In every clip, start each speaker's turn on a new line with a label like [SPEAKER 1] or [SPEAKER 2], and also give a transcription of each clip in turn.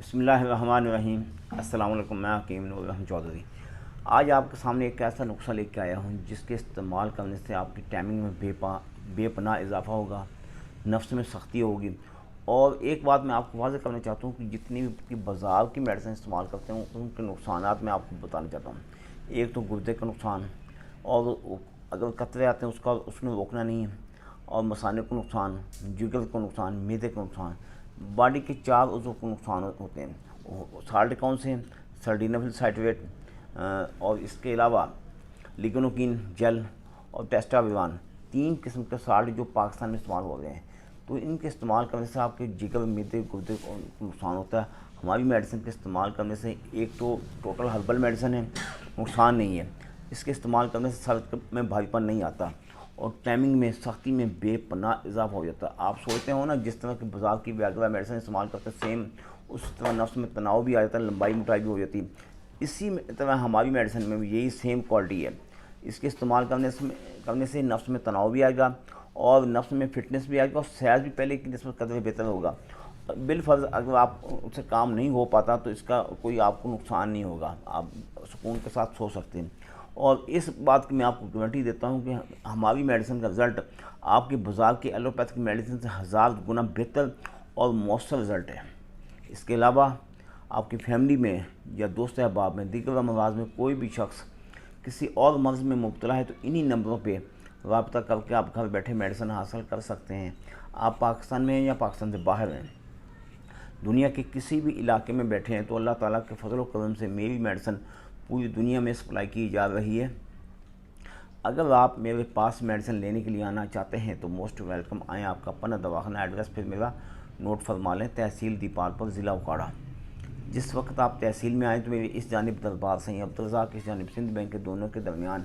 [SPEAKER 1] بسم اللہ الرحمن الرحیم۔ السلام علیکم، میں حکیم نور الرحمن چودھری آج آپ کے سامنے ایک ایسا نسخہ لے کے آیا ہوں جس کے استعمال کرنے سے آپ کی ٹائمنگ میں بے پناہ اضافہ ہوگا، نفس میں سختی ہوگی۔ اور ایک بات میں آپ کو واضح کرنا چاہتا ہوں کہ جتنی بھی بازار کی میڈیسن استعمال کرتے ہیں ان کے نقصانات میں آپ کو بتانا چاہتا ہوں۔ ایک تو گردے کا نقصان، اور اگر قطرے آتے ہیں اس میں روکنا نہیں ہے، اور مثانے کو نقصان، جگر کو نقصان، میدے کو نقصان، باڈی کے 4 عضو کو نقصان ہوتے ہیں۔ سالٹ کون سے ہیں؟ سلڈینفل سائٹریٹ، اور اس کے علاوہ لیگنوکین جیل اور ٹیسٹاویران، 3 قسم کے سالٹ جو پاکستان میں استعمال ہو رہے ہیں۔ تو ان کے استعمال کرنے سے آپ کے جگر، میدے، گردے کو نقصان ہوتا ہے۔ ہماری میڈیسن کے استعمال کرنے سے ایک تو ٹوٹل ہربل میڈیسن ہے، نقصان نہیں ہے، اس کے استعمال کرنے سے سر میں بھاری پن نہیں آتا، اور ٹائمنگ میں سختی میں بے پناہ اضافہ ہو جاتا ہے۔ آپ سوچتے ہو نا جس طرح کہ بازار کی ویگرا میڈیسن استعمال کرتے ہیں سیم اس طرح نفس میں تناؤ بھی آ جاتا ہے، لمبائی موٹائی بھی ہو جاتی ہے۔ اسی طرح ہماری میڈیسن میں بھی یہی سیم کوالٹی ہے۔ اس کے استعمال کرنے سے نفس میں تناؤ بھی آئے گا، اور نفس میں فٹنس بھی آئے گا، اور صحت بھی پہلے کی نسبت قدر بہتر ہوگا۔ بالفرض اگر آپ سے کام نہیں ہو پاتا تو اس کا کوئی آپ کو نقصان نہیں ہوگا، آپ سکون کے ساتھ سو سکتے ہیں۔ اور اس بات کی میں آپ کو گارنٹی دیتا ہوں کہ ہماری میڈیسن کا رزلٹ آپ کے بازار کی ایلوپیتھک میڈیسن سے 1000 گنا بہتر اور مؤثر رزلٹ ہے۔ اس کے علاوہ آپ کی فیملی میں یا دوست احباب میں دیگر امراض میں کوئی بھی شخص کسی اور مرض میں مبتلا ہے تو انہی نمبروں پہ رابطہ کر کے آپ گھر بیٹھے میڈیسن حاصل کر سکتے ہیں۔ آپ پاکستان میں ہیں یا پاکستان سے باہر ہیں، دنیا کے کسی بھی علاقے میں بیٹھے ہیں، تو اللہ تعالیٰ کے فضل و کرم سے میری میڈیسن پوری دنیا میں سپلائی کی جا رہی ہے۔ اگر آپ میرے پاس میڈیسن لینے کے لیے آنا چاہتے ہیں تو موسٹ ویلکم آئیں۔ آپ کا اپنا دواخانہ ایڈریس پھر میرا نوٹ فرما لیں، تحصیل دیپال پور، ضلع اکاڑہ۔ جس وقت آپ تحصیل میں آئیں تو میری اس جانب دربار سید عبدالرزاق، اس جانب سندھ بینک کے دونوں کے درمیان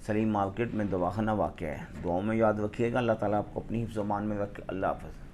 [SPEAKER 1] سلیم مارکیٹ میں دواخانہ واقع ہے۔ دعاؤں میں یاد رکھیے گا۔ اللہ تعالیٰ آپ کو اپنی حفظ و امان میں رکھے۔ اللہ حافظ۔